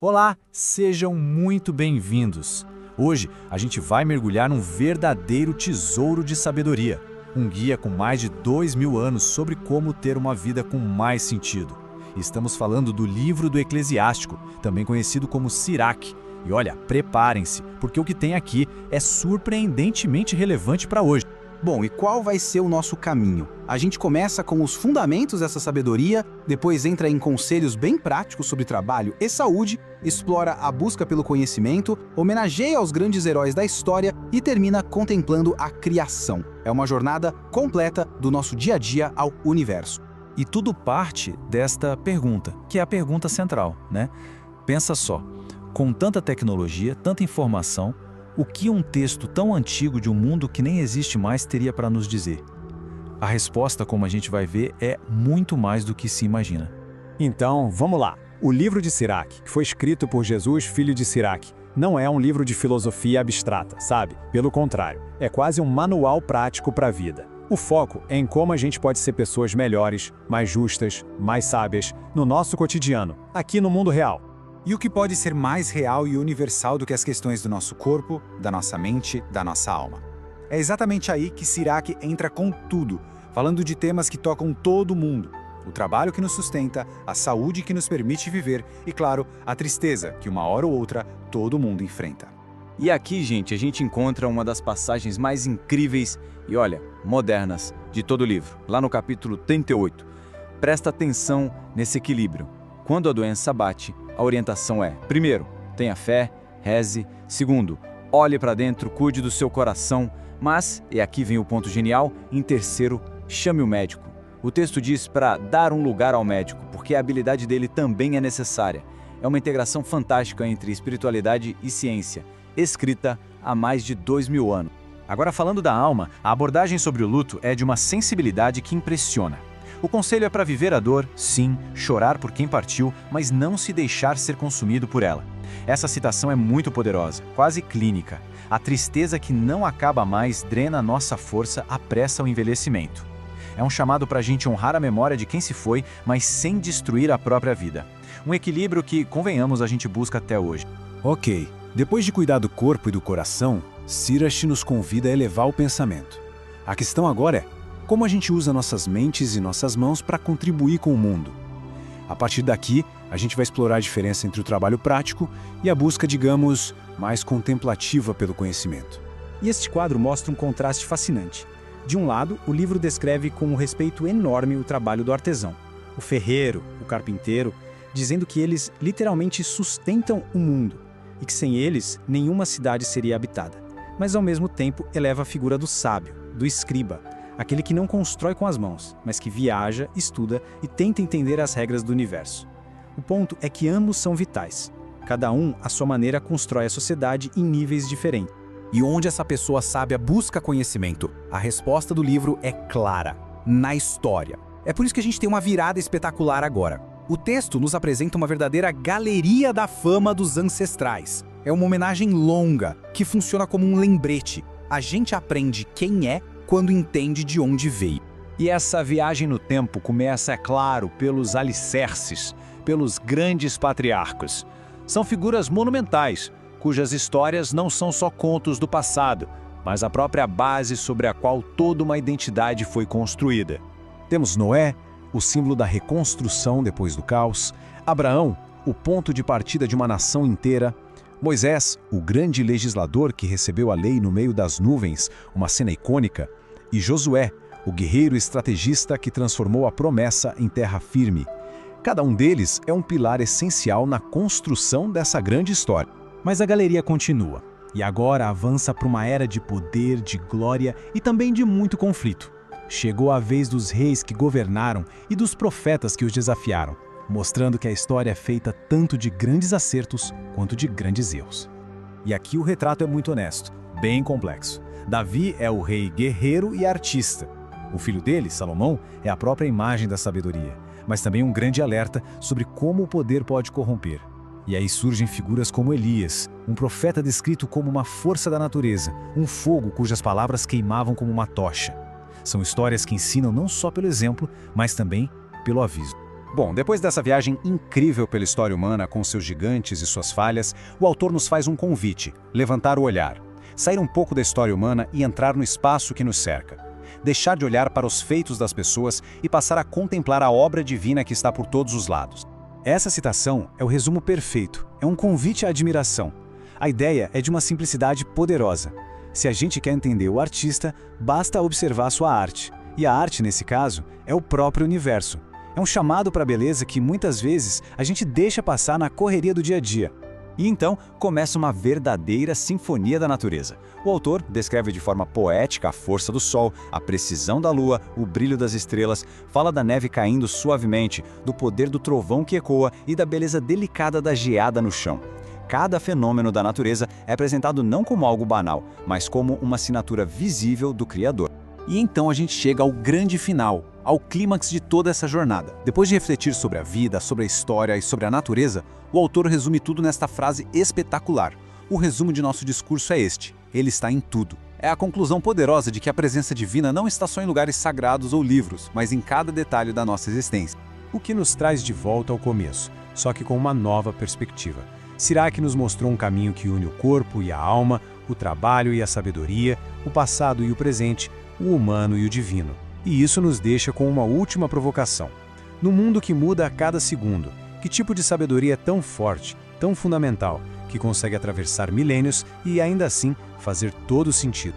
Olá, sejam muito bem-vindos. Hoje a gente vai mergulhar num verdadeiro tesouro de sabedoria, um guia com mais de 2000 anos sobre como ter uma vida com mais sentido. Estamos falando do livro do Eclesiástico, também conhecido como Sirach. E olha, preparem-se, porque o que tem aqui é surpreendentemente relevante para hoje. Bom, e qual vai ser o nosso caminho? A gente começa com os fundamentos dessa sabedoria, depois entra em conselhos bem práticos sobre trabalho e saúde, explora a busca pelo conhecimento, homenageia os grandes heróis da história e termina contemplando a criação. É uma jornada completa do nosso dia a dia ao universo. E tudo parte desta pergunta, que é a pergunta central, né? Pensa só, com tanta tecnologia, tanta informação, o que um texto tão antigo de um mundo que nem existe mais teria para nos dizer? A resposta, como a gente vai ver, é muito mais do que se imagina. Então, vamos lá. O livro de Sirach, que foi escrito por Jesus, filho de Sirach, não é um livro de filosofia abstrata, sabe? Pelo contrário, é quase um manual prático para a vida. O foco é em como a gente pode ser pessoas melhores, mais justas, mais sábias, no nosso cotidiano, aqui no mundo real. E o que pode ser mais real e universal do que as questões do nosso corpo, da nossa mente, da nossa alma? É exatamente aí que Sirach entra com tudo, falando de temas que tocam todo mundo. O trabalho que nos sustenta, a saúde que nos permite viver e, claro, a tristeza que uma hora ou outra todo mundo enfrenta. E aqui, gente, a gente encontra uma das passagens mais incríveis e, olha, modernas de todo o livro, lá no capítulo 38. Presta atenção nesse equilíbrio. Quando a doença bate, a orientação é: primeiro, tenha fé, reze; segundo, olhe para dentro, cuide do seu coração; mas, e aqui vem o ponto genial, em terceiro, chame o médico. O texto diz para dar um lugar ao médico, porque a habilidade dele também é necessária. É uma integração fantástica entre espiritualidade e ciência, escrita há mais de 2000 anos. Agora, falando da alma, a abordagem sobre o luto é de uma sensibilidade que impressiona. O conselho é para viver a dor, sim, chorar por quem partiu, mas não se deixar ser consumido por ela. Essa citação é muito poderosa, quase clínica. A tristeza que não acaba mais drena nossa força, apressa o envelhecimento. É um chamado para a gente honrar a memória de quem se foi, mas sem destruir a própria vida. Um equilíbrio que, convenhamos, a gente busca até hoje. Ok, depois de cuidar do corpo e do coração, Sirach nos convida a elevar o pensamento. A questão agora é: como a gente usa nossas mentes e nossas mãos para contribuir com o mundo? A partir daqui, a gente vai explorar a diferença entre o trabalho prático e a busca, digamos, mais contemplativa pelo conhecimento. E este quadro mostra um contraste fascinante. De um lado, o livro descreve com um respeito enorme o trabalho do artesão, o ferreiro, o carpinteiro, dizendo que eles literalmente sustentam o mundo e que sem eles nenhuma cidade seria habitada. Mas ao mesmo tempo eleva a figura do sábio, do escriba, aquele que não constrói com as mãos, mas que viaja, estuda e tenta entender as regras do universo. O ponto é que ambos são vitais. Cada um, à sua maneira, constrói a sociedade em níveis diferentes. E onde essa pessoa sábia busca conhecimento? A resposta do livro é clara: na história. É por isso que a gente tem uma virada espetacular agora. O texto nos apresenta uma verdadeira galeria da fama dos ancestrais. É uma homenagem longa, que funciona como um lembrete. A gente aprende quem é quando entende de onde veio. E essa viagem no tempo começa, é claro, pelos alicerces, pelos grandes patriarcas. São figuras monumentais, cujas histórias não são só contos do passado, mas a própria base sobre a qual toda uma identidade foi construída. Temos Noé, o símbolo da reconstrução depois do caos; Abraão, o ponto de partida de uma nação inteira; Moisés, o grande legislador que recebeu a lei no meio das nuvens, uma cena icônica; e Josué, o guerreiro estrategista que transformou a promessa em terra firme. Cada um deles é um pilar essencial na construção dessa grande história. Mas a galeria continua, e agora avança para uma era de poder, de glória e também de muito conflito. Chegou a vez dos reis que governaram e dos profetas que os desafiaram, mostrando que a história é feita tanto de grandes acertos quanto de grandes erros. E aqui o retrato é muito honesto, bem complexo. Davi é o rei guerreiro e artista. O filho dele, Salomão, é a própria imagem da sabedoria, mas também um grande alerta sobre como o poder pode corromper. E aí surgem figuras como Elias, um profeta descrito como uma força da natureza, um fogo cujas palavras queimavam como uma tocha. São histórias que ensinam não só pelo exemplo, mas também pelo aviso. Bom, depois dessa viagem incrível pela história humana, com seus gigantes e suas falhas, o autor nos faz um convite: levantar o olhar, sair um pouco da história humana e entrar no espaço que nos cerca. Deixar de olhar para os feitos das pessoas e passar a contemplar a obra divina que está por todos os lados. Essa citação é o resumo perfeito, é um convite à admiração. A ideia é de uma simplicidade poderosa. Se a gente quer entender o artista, basta observar sua arte. E a arte, nesse caso, é o próprio universo. É um chamado para a beleza que muitas vezes a gente deixa passar na correria do dia a dia. E então começa uma verdadeira sinfonia da natureza. O autor descreve de forma poética a força do sol, a precisão da lua, o brilho das estrelas, fala da neve caindo suavemente, do poder do trovão que ecoa e da beleza delicada da geada no chão. Cada fenômeno da natureza é apresentado não como algo banal, mas como uma assinatura visível do Criador. E então a gente chega ao grande final, ao clímax de toda essa jornada. Depois de refletir sobre a vida, sobre a história e sobre a natureza, o autor resume tudo nesta frase espetacular. O resumo de nosso discurso é este: ele está em tudo. É a conclusão poderosa de que a presença divina não está só em lugares sagrados ou livros, mas em cada detalhe da nossa existência. O que nos traz de volta ao começo, só que com uma nova perspectiva. Sirac nos mostrou um caminho que une o corpo e a alma, o trabalho e a sabedoria, o passado e o presente, o humano e o divino. E isso nos deixa com uma última provocação. No mundo que muda a cada segundo, que tipo de sabedoria é tão forte, tão fundamental, que consegue atravessar milênios e ainda assim fazer todo sentido?